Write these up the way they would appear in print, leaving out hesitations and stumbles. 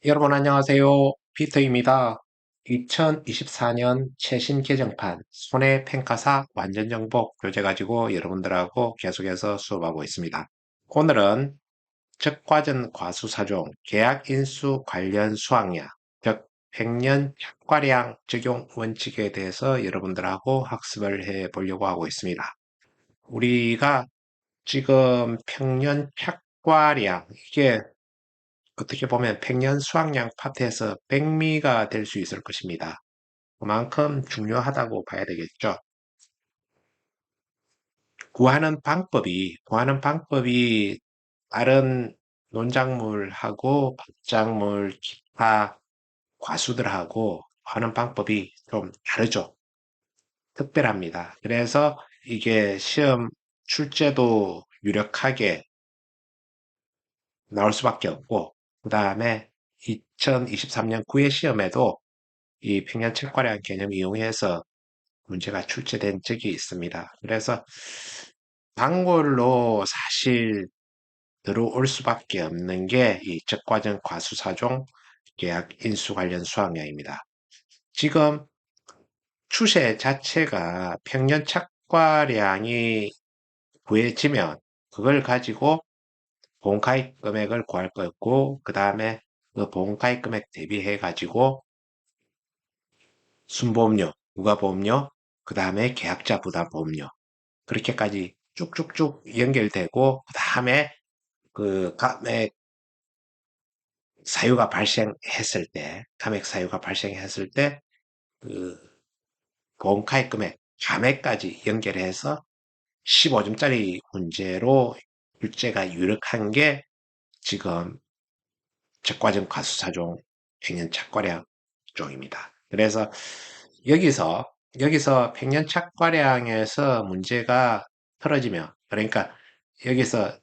여러분 안녕하세요. 피터입니다. 2024년 최신 개정판 손해평가사 완전정복 교재 가지고 여러분들하고 계속해서 수업하고 있습니다. 오늘은 적과전 과수사종 계약인수 관련 수학량, 즉 평년 착과량 적용 원칙에 대해서 여러분들하고 학습을 해 보려고 하고 있습니다. 우리가 지금 평년 착과량, 이게 어떻게 보면 백년 수학량 파트에서 백미가 될 수 있을 것입니다. 그만큼 중요하다고 봐야 되겠죠. 구하는 방법이 다른 논작물하고 밥작물, 기타 과수들하고 하는 방법이 좀 다르죠. 특별합니다. 그래서 이게 시험 출제도 유력하게 나올 수밖에 없고, 그 다음에 2023년 9회 시험에도 이 평년 책과량 개념 이용해서 문제가 출제된 적이 있습니다. 그래서 단골로 사실 들어올 수밖에 없는 게 이 적과전 과수사종 계약 인수 관련 수학량입니다. 지금 추세 자체가 평년 착과량이 구해지면 그걸 가지고 본가입 금액을 구할 거였고, 그 다음에 그 본가입 금액 대비해 가지고 순보험료, 부가보험료, 그 다음에 계약자 부담보험료, 그렇게까지 쭉쭉쭉 연결되고, 그 다음에 그 감액 사유가 발생했을 때, 그 보험가입 금액, 감액까지 연결해서 15점짜리 문제로 출제가 유력한 게 지금 적과점 과수사종 평년 착과량 쪽입니다. 그래서 여기서 평년 착과량에서 문제가 틀어지면, 그러니까 여기서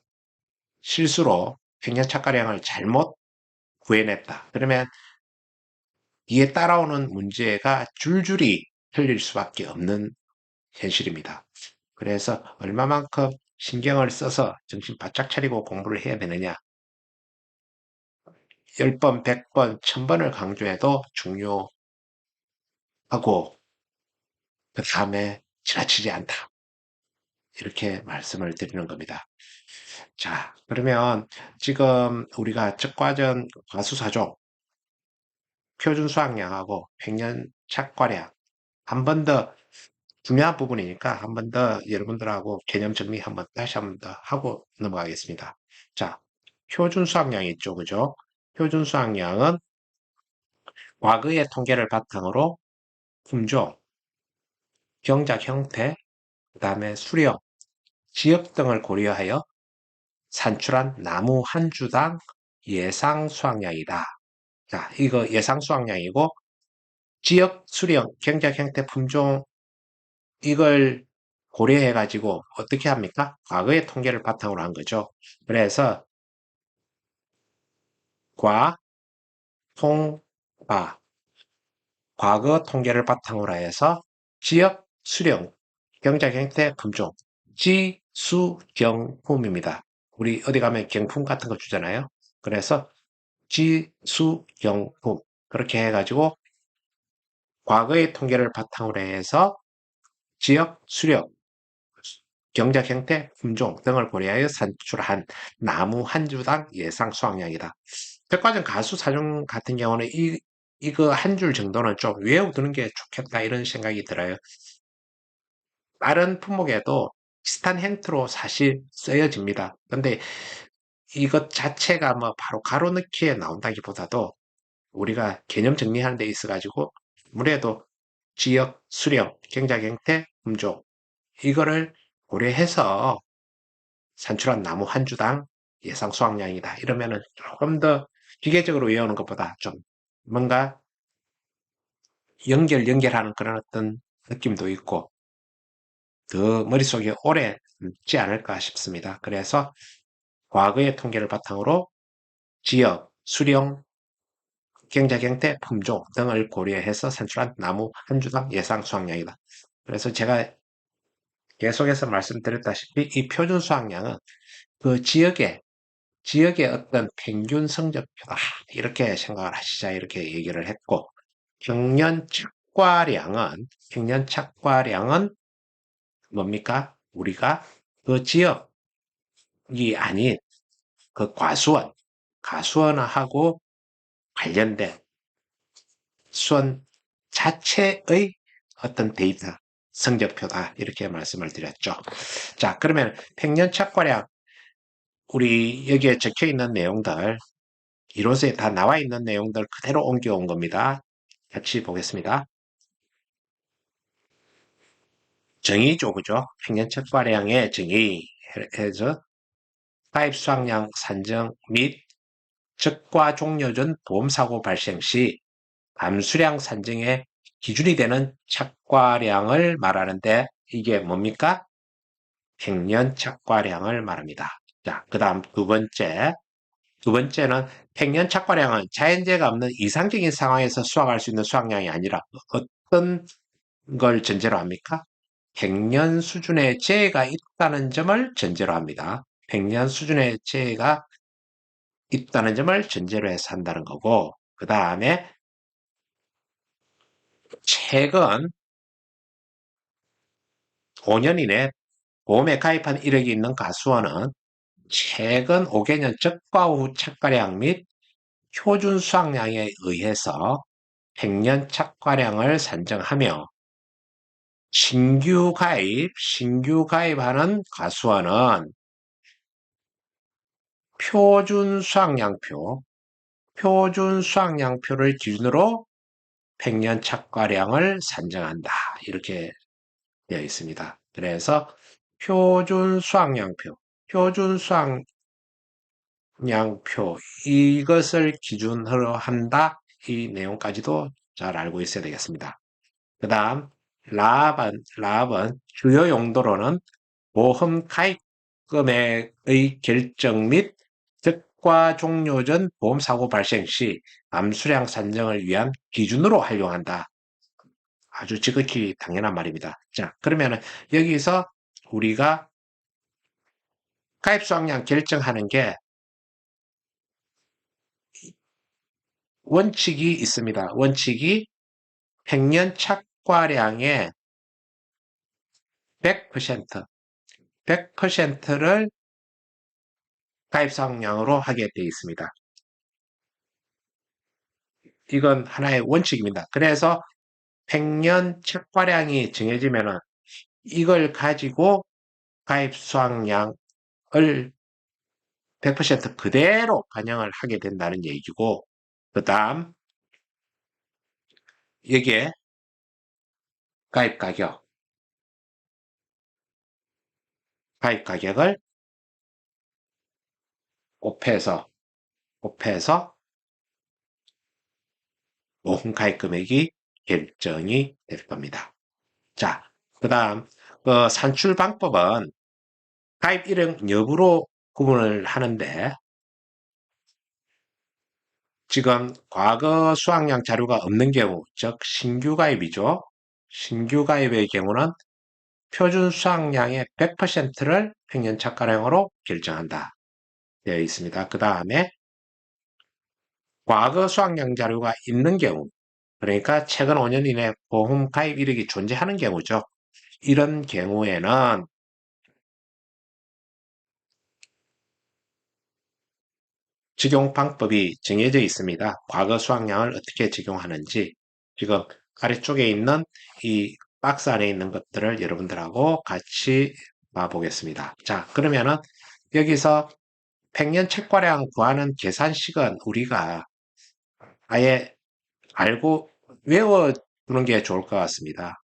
실수로 평년 착과량을 잘못 구해냈다. 그러면 뒤에 따라오는 문제가 줄줄이 틀릴 수밖에 없는 현실입니다. 그래서 얼마만큼 신경을 써서 정신 바짝 차리고 공부를 해야 되느냐. 10번, 100번, 1000번을 강조해도 중요하고, 그 다음에 지나치지 않다. 이렇게 말씀을 드리는 겁니다. 자, 그러면 지금 우리가 적과전 과수사종, 표준 수학량하고 평년 착과량 한 번 더 중요한 부분이니까 한 번 더 여러분들하고 개념 정리 다시 한 번 더 하고 넘어가겠습니다. 자, 표준 수학량이 있죠, 그죠? 표준 수학량은 과거의 통계를 바탕으로 품종, 경작 형태, 그 다음에 수령, 지역 등을 고려하여 산출한 나무 한 주당 예상 수확량이다. 자, 이거 예상 수확량이고 지역 수령, 경작 형태, 품종 이걸 고려해 가지고 어떻게 합니까? 과거의 통계를 바탕으로 한 거죠. 그래서 과, 통, 바, 과거 통계를 바탕으로 해서 지역 수령, 경작 형태, 품종, 지, 수, 경, 품입니다. 우리 어디 가면 경품 같은 거 주잖아요. 그래서 지, 수, 경, 품 그렇게 해가지고 과거의 통계를 바탕으로 해서 지역 수령, 경작 형태, 품종 등을 고려하여 산출한 나무 한 주당 예상 수확량이다. 백과점 가수 사종 같은 경우는 이거 한 줄 정도는 좀 외워두는 게 좋겠다 이런 생각이 들어요. 다른 품목에도 비슷한 형태로 사실 쓰여집니다. 근데 이것 자체가 뭐 바로 가로넣기에 나온다기보다도 우리가 개념 정리하는 데 있어가지고 아무래도 지역, 수령, 경작 형태, 품종 이거를 고려해서 산출한 나무 한 주당 예상 수확량이다. 이러면은 조금 더 기계적으로 외우는 것보다 좀 뭔가 연결하는 그런 어떤 느낌도 있고 더 머릿속에 오래 남지 않을까 싶습니다. 그래서 과거의 통계를 바탕으로 지역, 수령, 경작 형태, 품종 등을 고려해서 산출한 나무 한 주당 예상 수확량이다. 그래서 제가 계속해서 말씀드렸다시피 이 표준 수확량은 그 지역에 지역의 어떤 평균 성적표다. 이렇게 생각을 하시자 이렇게 얘기를 했고 평년 착과량은 뭡니까? 우리가 그 지역이 아닌 그 가수원하고 관련된 수원 자체의 어떤 데이터 성적표다. 이렇게 말씀을 드렸죠. 자, 그러면 평년 착과량 우리 여기에 적혀 있는 내용들 이론서에 다 나와 있는 내용들 그대로 옮겨온 겁니다. 같이 보겠습니다. 정의죠, 그죠? 평년 착과량의 정의 해서 가입 수확량 산정 및 적과 종료 전 보험사고 발생 시 감수량 산정의 기준이 되는 착과량을 말하는데 이게 뭡니까? 평년 착과량을 말합니다. 자, 그 다음 두 번째는 평년 착과량은 자연재해가 없는 이상적인 상황에서 수확할 수 있는 수확량이 아니라 어떤 걸 전제로 합니까? 평년 수준의 재해가 있다는 점을 전제로 합니다. 평년 수준의 재해가 있다는 점을 전제로 해서 한다는 거고, 그 다음에 최근 5년 이내 보험에 가입한 이력이 있는 가수원은 최근 5개년 적과 후 착과량 및 표준 수확량에 의해서 평년 착과량을 산정하며 신규 가입하는 가수원은 표준 수확량표를 기준으로 평년 착과량을 산정한다. 이렇게 되어 있습니다. 그래서 표준 수확량표 이것을 기준으로 한다. 이 내용까지도 잘 알고 있어야 되겠습니다. 그 다음 랍은 주요 용도로는 보험 가입 금액의 결정 및 적과 종료 전 보험사고 발생 시 암수량 산정을 위한 기준으로 활용한다. 아주 지극히 당연한 말입니다. 자, 그러면 여기서 우리가 가입 수확량 결정하는 게 원칙이 있습니다. 원칙이 평년 착과량의 100%를 가입 수확량으로 하게 되어 있습니다. 이건 하나의 원칙입니다. 그래서 평년 착과량이 정해지면은 이걸 가지고 가입 수확량을 100% 그대로 반영을 하게 된다는 얘기고, 그 다음 여기에 가입 가격을 곱해서 보험 가입 금액이 결정이 될 겁니다. 자, 그 다음 산출 방법은 가입 이력 여부로 구분을 하는데 지금 과거 수확량 자료가 없는 경우, 즉 신규 가입이죠. 신규 가입의 경우는 표준 수확량의 100%를 평년 착과량으로 결정한다. 되어 있습니다. 그 다음에 과거 수확량 자료가 있는 경우, 그러니까 최근 5년 이내 보험 가입 이력이 존재하는 경우죠. 이런 경우에는 적용 방법이 정해져 있습니다. 과거 수확량을 어떻게 적용하는지 지금 아래쪽에 있는 이 박스 안에 있는 것들을 여러분들하고 같이 봐보겠습니다. 자, 그러면은 여기서 평년 책과량 구하는 계산식은 우리가 아예 알고 외워두는 게 좋을 것 같습니다.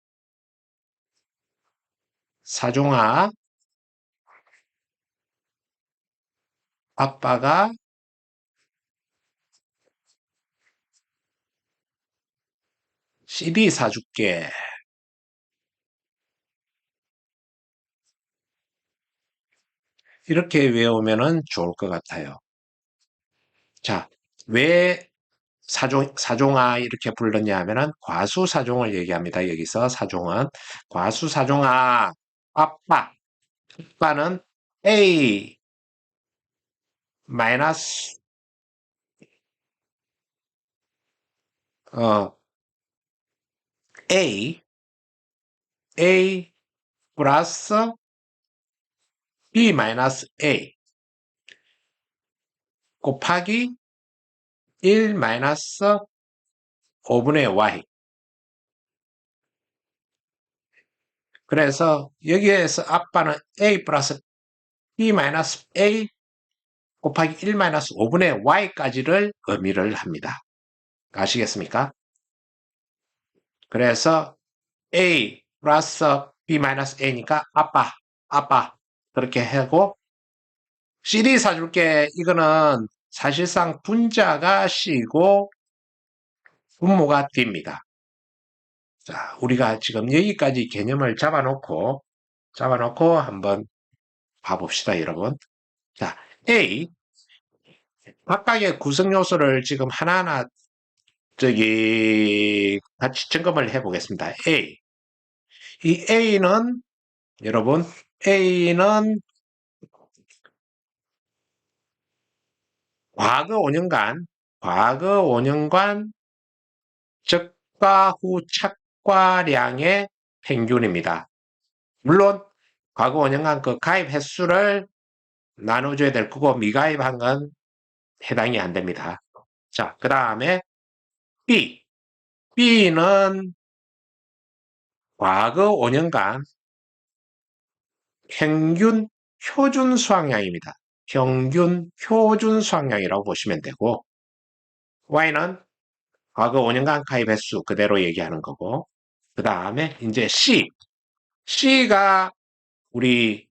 사종아, 아빠가 CD 사줄게. 이렇게 외우면 좋을 것 같아요. 자, 왜 사종아 이렇게 불렀냐 하면은 과수사종을 얘기합니다. 여기서 사종은 과수사종아 아빠는 A 마이너스 어, A 플러스 B 마이너스 A 곱하기 1 마이너스 5분의 Y. 그래서 여기에서 아빠는 A 플러스 B 마이너스 A 곱하기 1 마이너스 5분의 Y까지를 의미를 합니다. 아시겠습니까? 그래서 A 플러스 B 마이너스 A니까 아빠 그렇게 하고 CD 사줄게. 이거는 사실상 분자가 C고 분모가 D입니다. 자, 우리가 지금 여기까지 개념을 잡아놓고 한번 봐봅시다, 여러분. 자, A 각각의 구성 요소를 지금 하나하나 같이 점검을 해보겠습니다. 이 A는 여러분 A는 과거 5년간 적과 후 착과량의 평균입니다. 물론 과거 5년간 그 가입 횟수를 나눠줘야 될 거고 미가입한 건 해당이 안 됩니다. 자, 그 다음에 B는 과거 5년간 평균 표준 수확량입니다. 평균 표준 수확량이라고 보시면 되고 Y는 과거 5년간 가입 횟수 그대로 얘기하는 거고 그 다음에 이제 C가 우리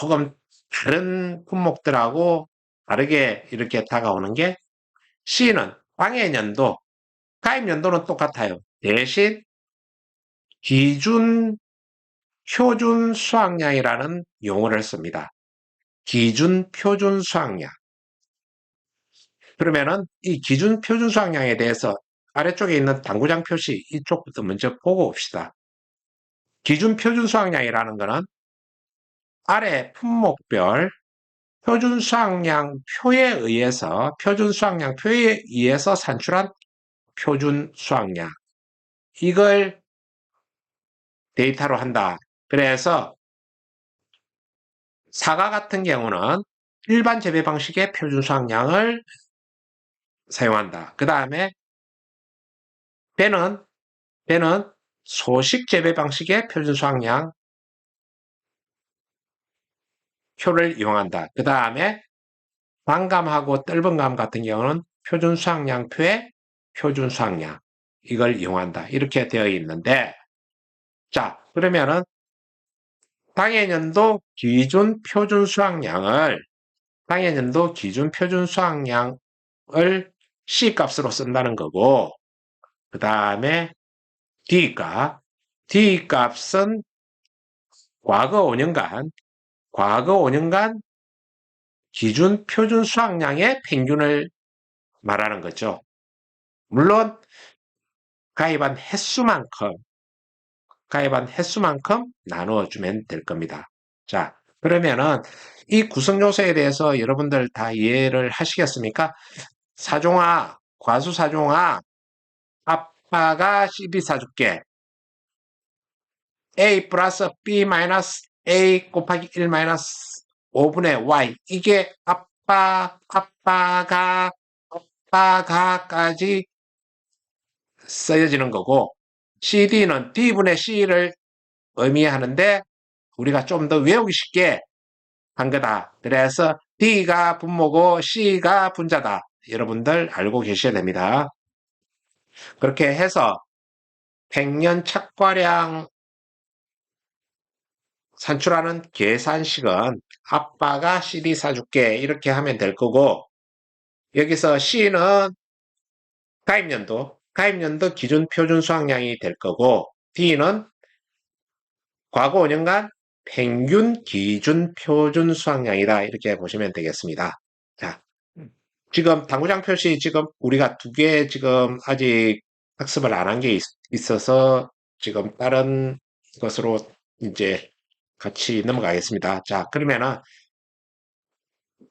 혹은 다른 품목들하고 다르게 이렇게 다가오는 게 C는 광해년도, 가입연도는 똑같아요. 대신 기준 표준 수확량이라는 용어를 씁니다. 기준 표준 수확량. 그러면은 이 기준 표준 수확량에 대해서 아래쪽에 있는 당구장 표시 이쪽부터 먼저 보고 봅시다. 기준 표준 수확량이라는 것은 아래 품목별 표준 수확량표에 의해서 산출한 표준 수확량. 이걸 데이터로 한다. 그래서 사과 같은 경우는 일반 재배 방식의 표준 수확량을 사용한다. 그 다음에 배는 소식 재배 방식의 표준 수확량 표를 이용한다. 그 다음에 단감하고 떫은감 같은 경우는 표준 수확량표의 표준 수확량 이걸 이용한다. 이렇게 되어 있는데 자 그러면은 당해년도 기준 표준 수확량을 C값으로 쓴다는 거고 그 다음에 D값은 과거 5년간 기준 표준 수확량의 평균을 말하는 거죠. 물론 가입한 횟수만큼 나누어주면 될 겁니다. 자, 그러면은 이 구성 요소에 대해서 여러분들 다 이해를 하시겠습니까? 과수 사종아, 아빠가 CD 사줄게. A 플러스 B 마이너스 A 곱하기 1 마이너스 5분의 Y. 이게 아빠가까지 쓰여지는 거고, CD는 D분의 C를 의미하는데, 우리가 좀 더 외우기 쉽게 한 거다. 그래서 D가 분모고 C가 분자다. 여러분들 알고 계셔야 됩니다. 그렇게 해서 100년 착과량 산출하는 계산식은 아빠가 CD 사줄게 이렇게 하면 될 거고 여기서 C는 가입연도 기준 표준 수확량이 될 거고 D는 과거 5년간 평균 기준 표준 수확량이다 이렇게 보시면 되겠습니다. 자, 지금 당구장 표시 지금 우리가 두 개 지금 아직 학습을 안 한 게 있어서 지금 다른 것으로 이제 같이 넘어가겠습니다. 자, 그러면은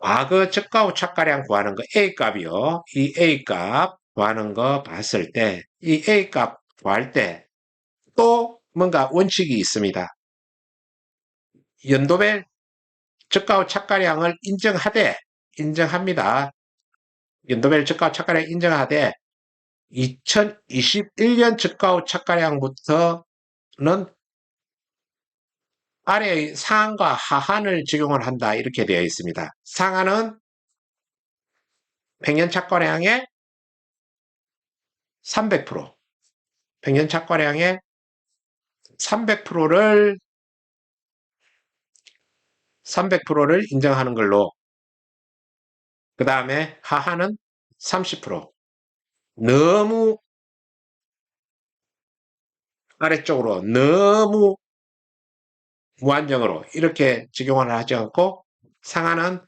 과거 저가 후 착가량 구하는 거 A값이요. 이 A값 구하는 거 봤을 때 이 A값 구할 때 또 뭔가 원칙이 있습니다. 연도별 저가 후 착가량을 인정합니다. 연도별 저가 후 착가량 인정하되 2021년 저가 후 착가량부터는 아래의 상한과 하한을 적용을 한다 이렇게 되어 있습니다. 상한은 평년 착가량의 300%, 평년 착가량의 300%를 300%를 인정하는 걸로 그 다음에 하한은 30%. 너무 아래쪽으로 너무 무한정으로 이렇게 적용을 하지 않고 상한은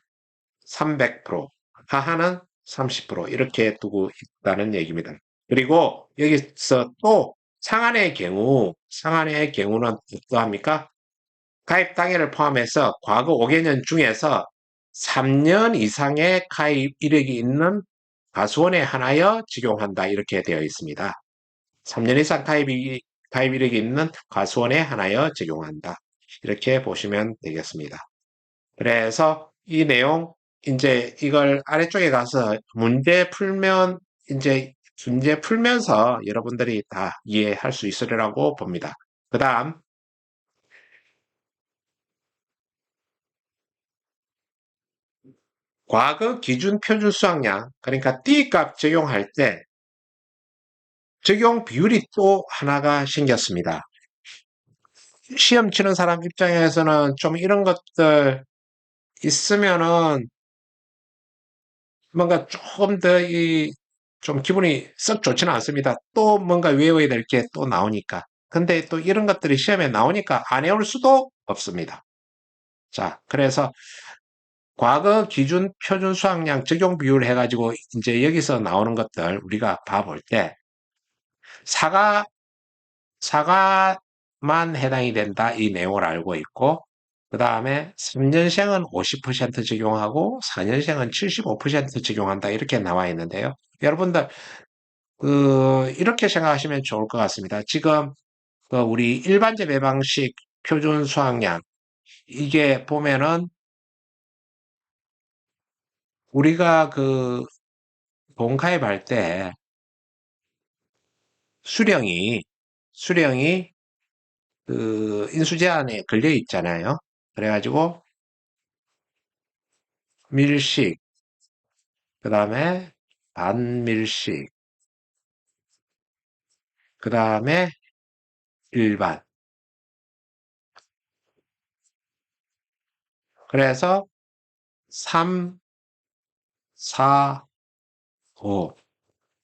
300%, 하한은 30% 이렇게 두고 있다는 얘기입니다. 그리고 여기서 또 상한의 경우는 어떠합니까? 가입 당해를 포함해서 과거 5개년 중에서 3년 이상의 가입 이력이 있는 가수원에 한하여 적용한다 이렇게 되어 있습니다. 3년 이상 가입 이력이 있는 가수원에 한하여 적용한다. 이렇게 보시면 되겠습니다. 그래서 이 내용 이제 이걸 아래쪽에 가서 문제 풀면서 여러분들이 다 이해할 수 있으리라고 봅니다. 그 다음 과거 기준 표준 수학량 그러니까 D값 적용할 때 적용 비율이 또 하나가 생겼습니다. 시험 치는 사람 입장에서는 좀 이런 것들 있으면은 뭔가 조금 더 좀 기분이 썩 좋지는 않습니다. 또 뭔가 외워야 될 게 또 나오니까. 근데 또 이런 것들이 시험에 나오니까 안 외울 수도 없습니다. 자, 그래서 과거 기준 표준 수학량 적용 비율 해가지고 이제 여기서 나오는 것들 우리가 봐볼 때 사과, 사과만 해당이 된다 이 내용을 알고 있고 그 다음에 3년생은 50% 적용하고 4년생은 75% 적용한다 이렇게 나와 있는데요. 여러분들 이렇게 생각하시면 좋을 것 같습니다. 지금 우리 일반제 방식 표준 수학량 이게 보면은 우리가 본 가입할 때 수령이 인수 제한에 걸려 있잖아요. 그래가지고 밀식, 그 다음에 반밀식, 그 다음에 일반. 그래서 3, 4, 5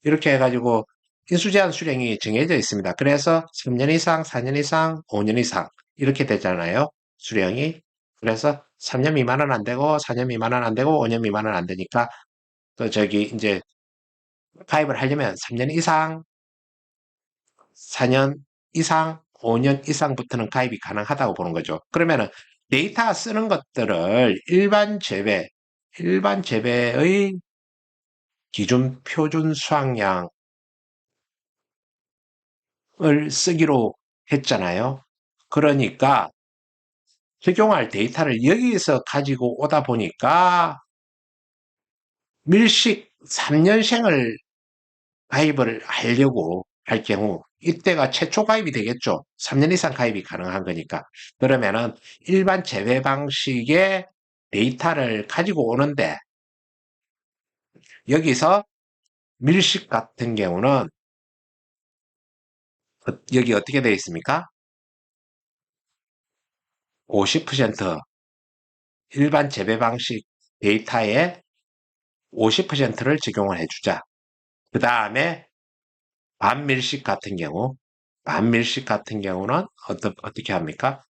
이렇게 해가지고 인수제한 수령이 정해져 있습니다. 그래서 3년 이상, 4년 이상, 5년 이상 이렇게 되잖아요. 수령이. 그래서 3년 미만은 안 되고 4년 미만은 안 되고 5년 미만은 안 되니까 또 저기 이제 가입을 하려면 3년 이상, 4년 이상, 5년 이상부터는 가입이 가능하다고 보는 거죠. 그러면은 데이터 쓰는 것들을 일반 재배의 기준 표준 수확량을 쓰기로 했잖아요. 그러니까 적용할 데이터를 여기서 가지고 오다 보니까 밀식 3년생을 가입을 하려고 할 경우 이때가 최초 가입이 되겠죠. 3년 이상 가입이 가능한 거니까. 그러면은 일반 재배 방식의 데이터를 가지고 오는데 여기서 밀식 같은 경우는 여기 어떻게 되어 있습니까? 50% 일반 재배 방식 데이터에 50%를 적용을 해주자. 그 다음에 반밀식 같은 경우는 어떻게 합니까?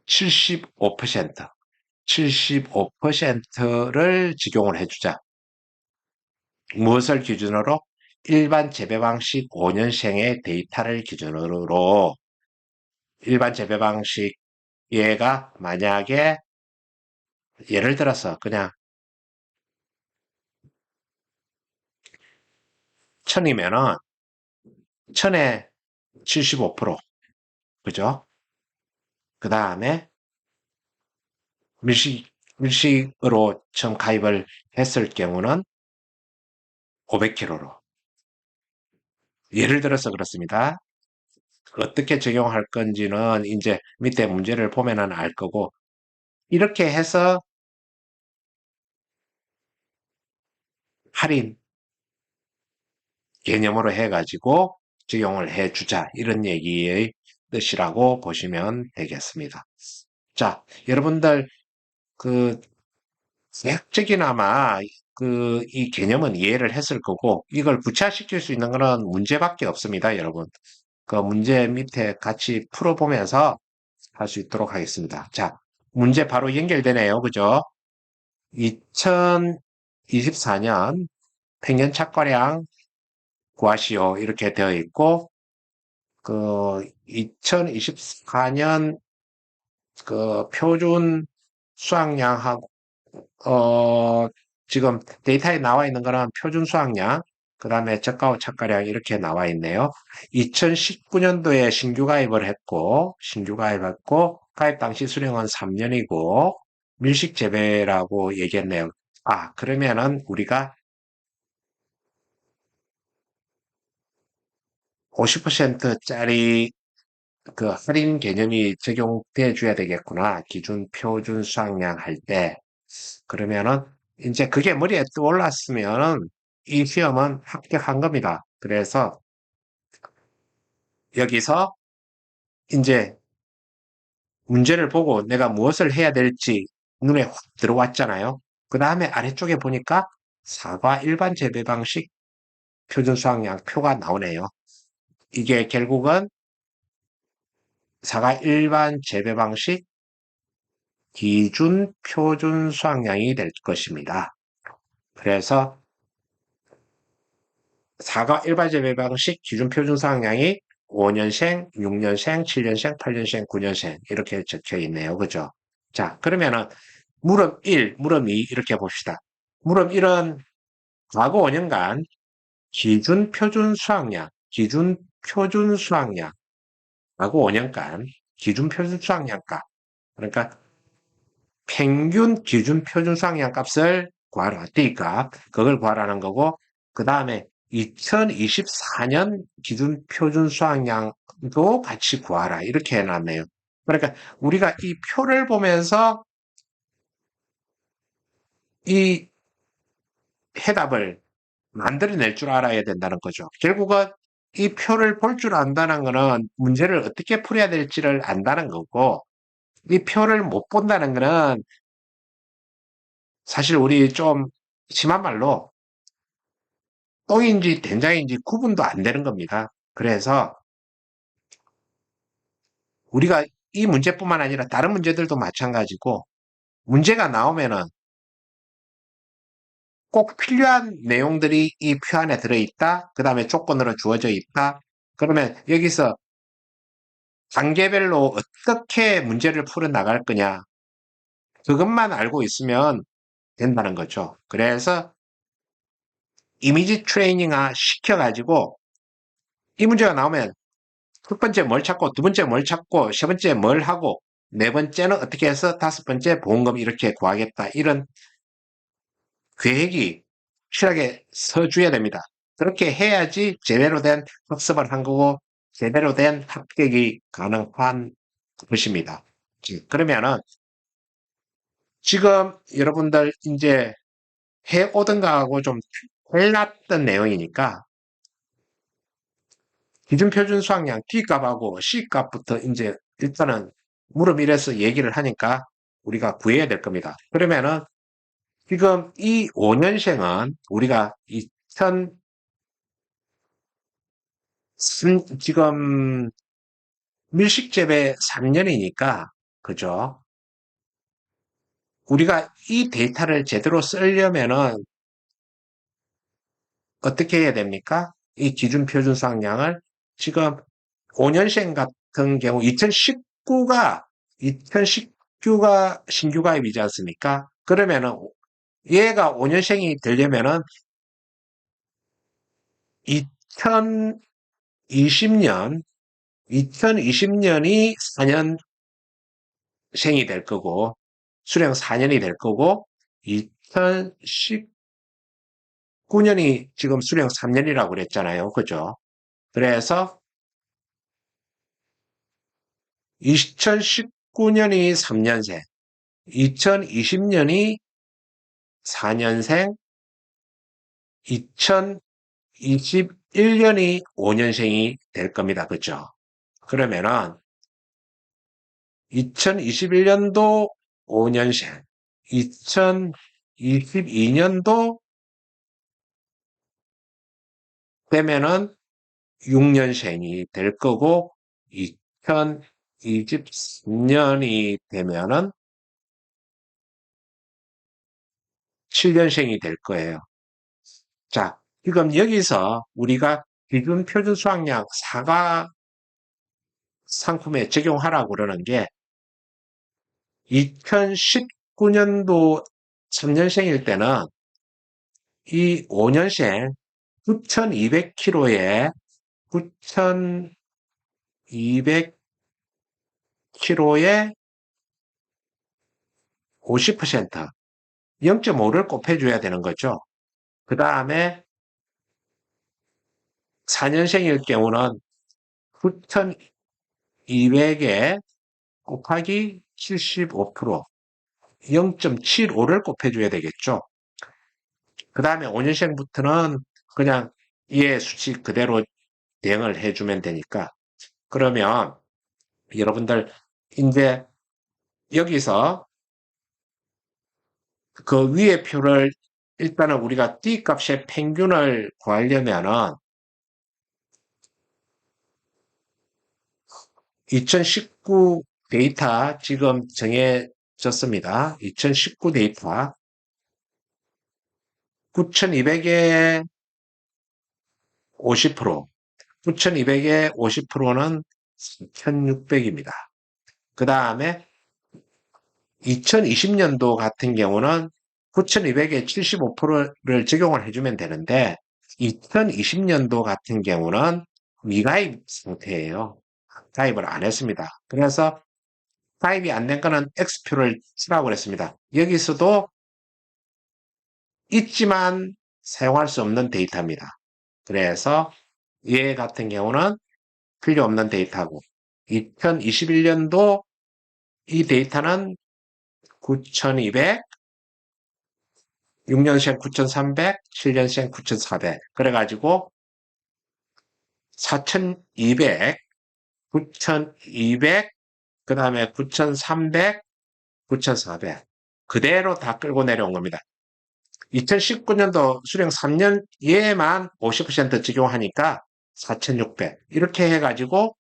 75%, 75%를 적용을 해주자. 무엇을 기준으로? 일반 재배 방식 5년생의 데이터를 기준으로 일반 재배 방식 얘가 만약에 예를 들어서 그냥 1000이면은 1000에 75%, 그죠? 그 다음에 밀식으로 처음 가입을 했을 경우는 500km로. 예를 들어서 그렇습니다. 어떻게 적용할 건지는 이제 밑에 문제를 보면은 알 거고, 이렇게 해서 할인 개념으로 해가지고 적용을 해주자. 이런 얘기의 뜻이라고 보시면 되겠습니다. 자, 여러분들, 그, 대학적이나마 이 개념은 이해를 했을 거고, 이걸 구체화시킬 수 있는 거는 문제밖에 없습니다, 여러분. 그 문제 밑에 같이 풀어보면서 할 수 있도록 하겠습니다. 자, 문제 바로 연결되네요. 그죠? 2024년 평년 착과량 구하시오. 이렇게 되어 있고, 2024년 표준 수확량하고, 어, 지금 데이터에 나와 있는 거는 표준 수확량, 그 다음에 저가 착과량 이렇게 나와 있네요. 2019년도에 신규 가입했고, 가입 당시 수령은 3년이고, 밀식 재배라고 얘기했네요. 아, 그러면은 우리가 50%짜리 그 할인 개념이 적용돼 줘야 되겠구나. 기준 표준 수확량 할 때. 그러면은 이제 그게 머리에 떠올랐으면은 이 시험은 합격한 겁니다. 그래서 여기서 이제 문제를 보고 내가 무엇을 해야 될지 눈에 확 들어왔잖아요. 그 다음에 아래쪽에 보니까 사과 일반 재배 방식 표준 수확량 표가 나오네요. 이게 결국은 사과 일반 재배 방식 기준 표준 수확량이 될 것입니다. 그래서 사과 일반 재배 방식 기준 표준 수확량이 5년생, 6년생, 7년생, 8년생, 9년생 이렇게 적혀 있네요. 그죠? 자, 그러면은 물음 1, 물음 2 이렇게 봅시다. 물음 1은 과거 5년간 기준 표준 수확량, 과거 5년간 기준 표준 수확량값, 그러니까 평균 기준 표준 수확량 값을 구하라. D값. 그걸 구하라는 거고, 그 다음에 2024년 기준 표준 수확량도 같이 구하라. 이렇게 해놨네요. 그러니까 우리가 이 표를 보면서 이 해답을 만들어낼 줄 알아야 된다는 거죠. 결국은 이 표를 볼 줄 안다는 거는 문제를 어떻게 풀어야 될지를 안다는 거고, 이 표를 못 본다는 거는 사실 우리 좀 심한 말로 똥인지 된장인지 구분도 안 되는 겁니다. 그래서 우리가 이 문제뿐만 아니라 다른 문제들도 마찬가지고 문제가 나오면은 꼭 필요한 내용들이 이 표 안에 들어있다. 그 다음에 조건으로 주어져 있다. 그러면 여기서 단계별로 어떻게 문제를 풀어 나갈 거냐. 그것만 알고 있으면 된다는 거죠. 그래서 이미지 트레이닝화 시켜가지고 이 문제가 나오면 첫 번째 뭘 찾고, 두 번째 뭘 찾고, 세 번째 뭘 하고, 네 번째는 어떻게 해서 다섯 번째 보험금 이렇게 구하겠다. 이런 계획이 확실하게 서줘야 됩니다. 그렇게 해야지 제대로 된 학습을 한 거고, 제대로 된 합격이 가능한 것입니다. 그러면은 지금 여러분들 이제 해오던 거하고 좀 달랐던 내용이니까 기준 표준 수확량 D값하고 C값부터 이제 일단은 물음 1에서 얘기를 하니까 우리가 구해야 될 겁니다. 그러면은 지금 이 5년생은 우리가 지금 밀식재배 3년이니까 그죠? 우리가 이 데이터를 제대로 쓰려면은 어떻게 해야 됩니까? 이 기준 표준 수확량을 지금 5년생 같은 경우 2019가 신규 가입이지 않습니까? 그러면은 얘가 5년생이 되려면은 2020년, 2020년이 4년생이 될 거고, 수령 4년이 될 거고, 2019년이 지금 수령 3년이라고 그랬잖아요. 그죠? 그래서 2019년이 3년생, 2020년이 4년생, 2021년이 5년생이 될 겁니다. 그죠? 그러면은 2021년도 5년생, 2022년도 되면은 6년생이 될 거고, 2023년이 되면은 7년생이 될 거예요. 자, 지금 여기서 우리가 기준 표준 수학량 사과 상품에 적용하라고 그러는 게 2019년도 3년생일 때는 이 5년생 9,200km에 9,200km에 50% 0.5를 곱해줘야 되는 거죠. 그 다음에 4년생일 경우는 9,200에 곱하기 75% 0.75를 곱해줘야 되겠죠. 그 다음에 5년생부터는 그냥 얘 수치 그대로 대응을 해주면 되니까. 그러면 여러분들 이제 여기서 그 위에 표를 일단은 우리가 D값의 평균을 구하려면은 2019 데이터 지금 정해졌습니다. 2019 데이터 9,200에 50%, 9,200에 50%는 3,600입니다. 그 다음에 2020년도 같은 경우는 9,200에 75%를 적용을 해주면 되는데 2020년도 같은 경우는 미가입 상태예요. 가입을 안 했습니다. 그래서 가입이 안 된 거는 X표를 쓰라고 그랬습니다. 여기서도 있지만 사용할 수 없는 데이터입니다. 그래서 얘 같은 경우는 필요 없는 데이터고 2021년도 이 데이터는 9,200, 6년생 9,300, 7년생 9,400 그래가지고 4,200, 9,200, 그 다음에 9,300, 9,400 그대로 다 끌고 내려온 겁니다. 2019년도 수령 3년 얘만 50% 적용하니까 4,600 이렇게 해가지고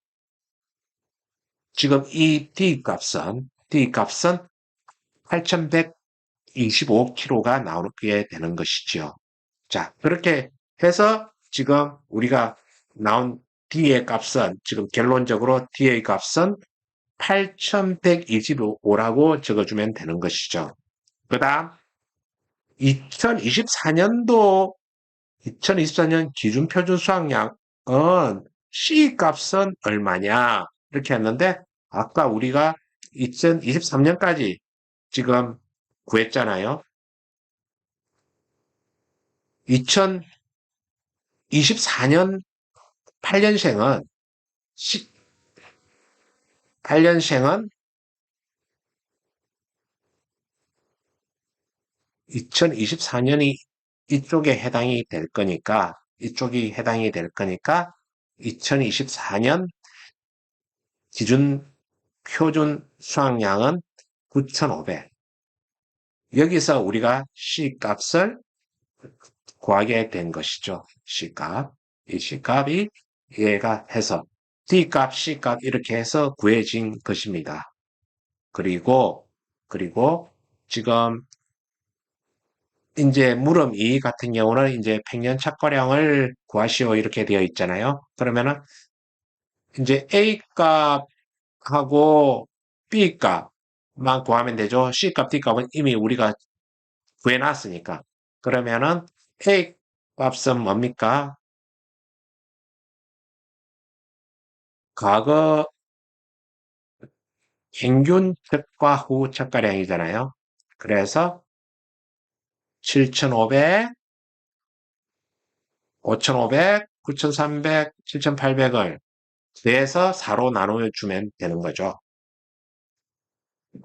지금 이 D값은 8,125kg가 나오게 되는 것이죠. 자, 그렇게 해서 지금 우리가 나온 D의 값은 지금 결론적으로 D의 값은 8,125라고 적어주면 되는 것이죠. 그 다음 2024년도 2024년 기준표준 수학량은 C 값은 얼마냐 이렇게 했는데 아까 우리가 2023년까지 지금 구했잖아요. 2024년 8년생은 8년생은 2024년이 이쪽에 해당이 될 거니까 2024년 기준 표준 수학량은 9,500. 여기서 우리가 C 값을 구하게 된 것이죠. C값. 이 C값이 얘가 해서 D값, C값 이렇게 해서 구해진 것입니다. 그리고 지금 이제 물음 2 같은 경우는 이제 평년 착과량을 구하시오 이렇게 되어 있잖아요. 그러면은 이제 A 값하고 B 값만 구하면 되죠. C 값, D 값은 이미 우리가 구해놨으니까. 그러면은 A 값은 뭡니까? 과거 평균 첫과 후 첫가량이잖아요. 그래서 7,500, 5,500, 9,300, 7,800을 내서 4로 나눠주면 되는 거죠.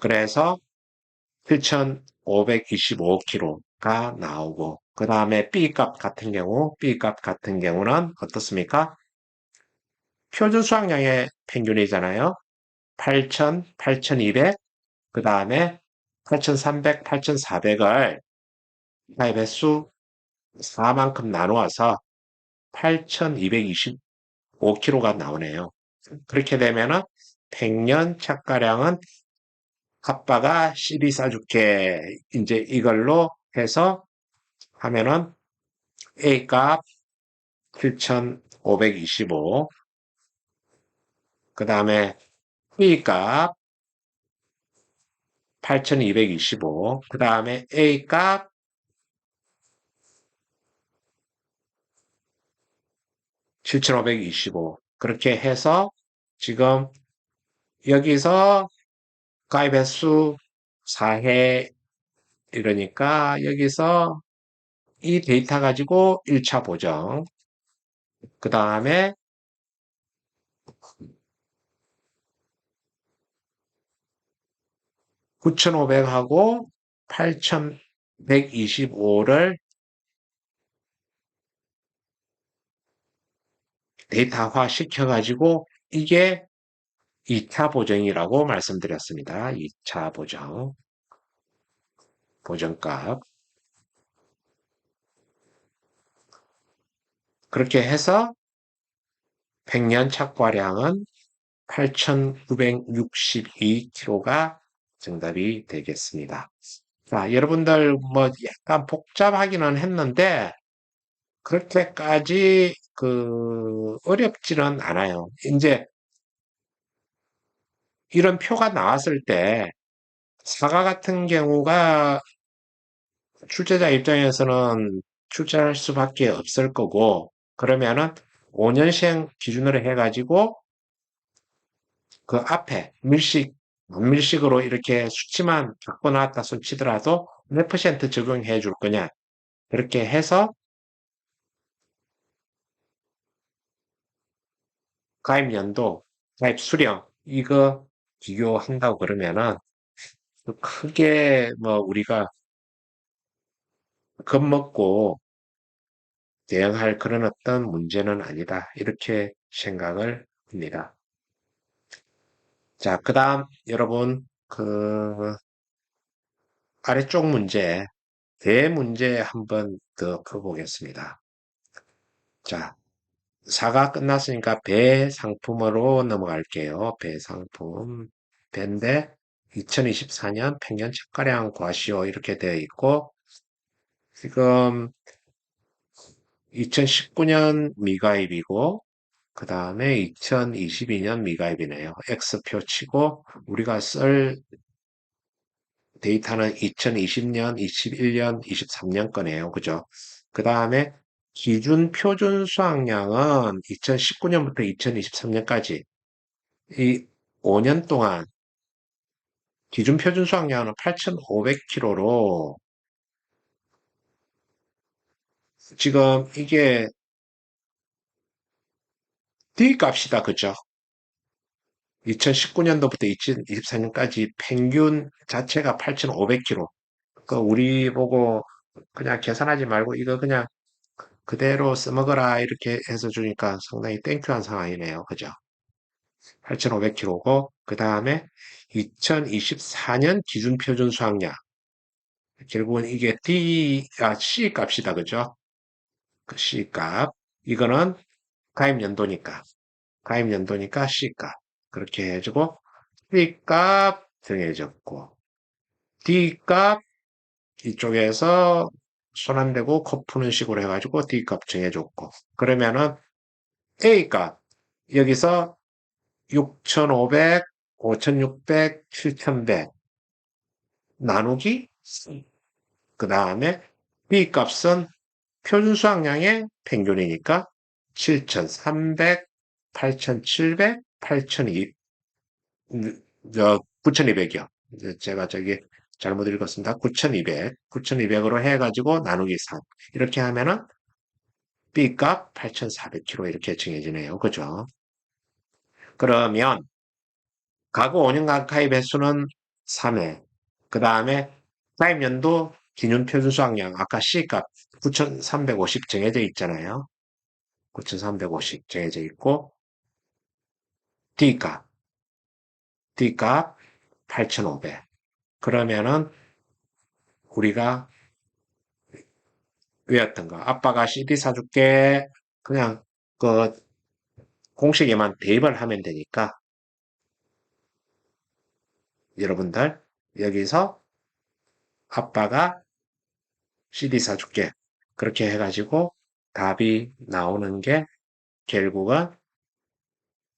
그래서 7,525kg가 나오고, 그 다음에 B 값 같은 경우는 어떻습니까? 표준 수확량의 평균이잖아요. 8,000, 8,200, 그 다음에 8,300, 8,400을 배수 4만큼 나누어서 8,225kg가 나오네요. 그렇게 되면은 100년 착가량은 아빠가 CD 싸줄게. 이제 이걸로 해서 하면은 A 값 7,525, 그 다음에 B 값 8,225, 그 다음에 A 값 7,525. 그렇게 해서 지금 여기서 가입 횟수 4회 이러니까 여기서 이 데이터 가지고 1차 보정. 그 다음에 9,500하고 8,125를 데이터화 시켜가지고 이게 2차 보정이라고 말씀드렸습니다. 2차 보정, 보정값. 그렇게 해서 100년 착과량은 8,962kg가 정답이 되겠습니다. 자, 여러분들 뭐 약간 복잡하기는 했는데 그렇게까지 어렵지는 않아요. 이제 이런 표가 나왔을 때 사과 같은 경우가 출제자 입장에서는 출제할 수밖에 없을 거고 그러면은 5년생 기준으로 해가지고 그 앞에 밀식으로 이렇게 수치만 바꿔 놨다 손 치더라도 몇 퍼센트 적용해 줄 거냐. 그렇게 해서 가입 연도, 가입 수령, 이거 비교한다고 그러면은 크게 뭐 우리가 겁먹고 대응할 그런 어떤 문제는 아니다. 이렇게 생각을 합니다. 자, 그 다음 여러분 아래쪽 문제, 대문제 한번 더 풀어보겠습니다. 자, 사가 끝났으니까 배 상품으로 넘어갈게요. 배 상품. 배인데 2024년 평년 착가량 과시효 이렇게 되어 있고 지금 2019년 미가입이고 그 다음에 2022년 미가입이네요. X표 치고 우리가 쓸 데이터는 2020년, 21년, 23년 거네요. 그죠? 그 다음에 기준 표준 수확량은 2019년부터 2023년까지 이 5년 동안 기준 표준 수확량은 8,500kg로 지금 이게 D 값이다. 그죠? 2019년도부터 2024년까지 평균 자체가 8,500kg. 그 우리 보고 그냥 계산하지 말고 이거 그냥 그대로 써먹어라 이렇게 해서 주니까 상당히 땡큐한 상황이네요. 그죠? 8,500kg고 그 다음에 2024년 기준 표준 수확량 결국은 이게 C 값이다. 그죠? 그 C 값 이거는 가입 연도니까 C 값 그렇게 해주고 C 값 정해졌고 D 값 이쪽에서 손 안 대고 코 푸는 식으로 해가지고 D 값 정해줬고 그러면은 A 값 여기서 6,500, 5,600, 7,100 나누기 그 다음에 B 값은 표준 수학량의 평균이니까 7,300, 8,700, 8,200, 9,200이요. 제가 저기 잘못 읽었습니다. 9,200, 9,200으로 해가지고 나누기 3. 이렇게 하면은 B값 8,400kg 이렇게 정해지네요. 그죠? 그러면 과거 5년간 가입 횟수는 3회. 그 다음에 가입연도 기준표준 수학량 아까 C값 9,350 정해져 있잖아요. 9,350 정해져 있고 D값, D값 8,500. 그러면은 우리가 외웠던 거 아빠가 CD 사줄게 그냥 그 공식에만 대입을 하면 되니까 여러분들 여기서 아빠가 CD 사줄게 그렇게 해가지고 답이 나오는 게 결국은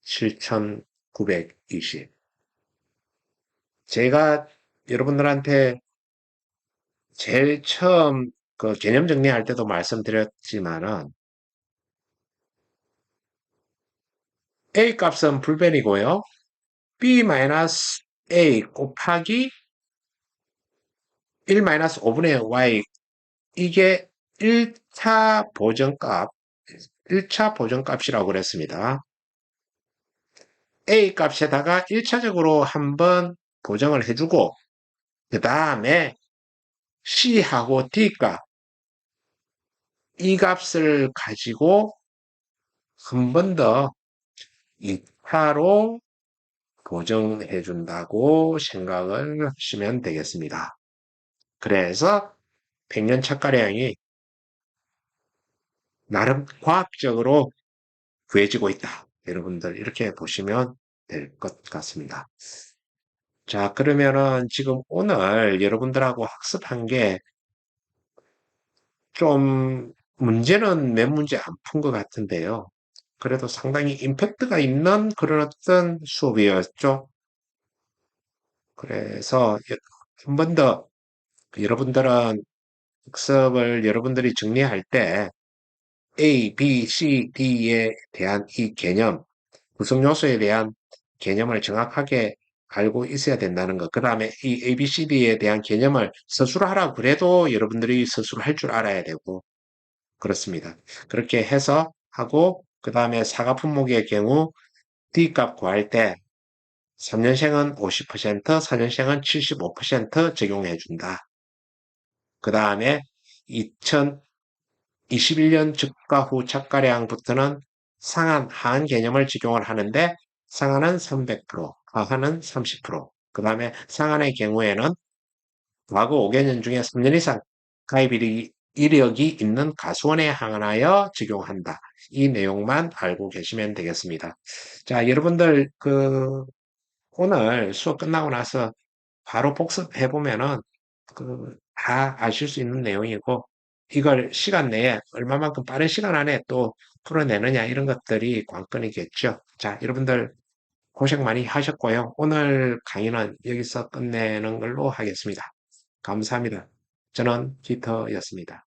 7,920. 제가 여러분들한테 제일 처음 그 개념 정리할 때도 말씀드렸지만은 A 값은 불변이고요. B-A 곱하기 1-5분의 y 이게 1차 보정값 1차 보정값이라고 그랬습니다. A 값에다가 1차적으로 한번 보정을 해주고 그 다음에 C하고 D값 이 값을 가지고 한 번 더 2차로 보정해 준다고 생각을 하시면 되겠습니다. 그래서 100년 착가량이 나름 과학적으로 구해지고 있다. 여러분들 이렇게 보시면 될 것 같습니다. 자, 그러면은 지금 오늘 여러분들하고 학습한 게 좀 문제는 몇 문제 안 푼 것 같은데요. 그래도 상당히 임팩트가 있는 그런 어떤 수업이었죠. 그래서 한 번 더 여러분들은 학습을 여러분들이 정리할 때 A, B, C, D에 대한 이 개념, 구성 요소에 대한 개념을 정확하게 알고 있어야 된다는 것. 그 다음에 이 A, B, C, D에 대한 개념을 스스로 하라고 그래도 여러분들이 스스로 할 줄 알아야 되고, 그렇습니다. 그렇게 해서 하고, 그 다음에 사과 품목의 경우 D 값 구할 때 3년생은 50%, 4년생은 75% 적용해 준다. 그 다음에 2021년 주가 후 착가량부터는 상한, 하한 개념을 적용을 하는데 상한은 300%, 하한은 30%. 그 다음에 상한의 경우에는 과거 5개년 중에 3년 이상 가입 이력이 있는 가수원에 한하여 적용한다. 이 내용만 알고 계시면 되겠습니다. 자, 여러분들 오늘 수업 끝나고 나서 바로 복습해 보면은 다 아실 수 있는 내용이고 이걸 시간 내에 얼마만큼 빠른 시간 안에 또 풀어내느냐 이런 것들이 관건이겠죠. 자, 여러분들 고생 많이 하셨고요. 오늘 강의는 여기서 끝내는 걸로 하겠습니다. 감사합니다. 저는 기터였습니다.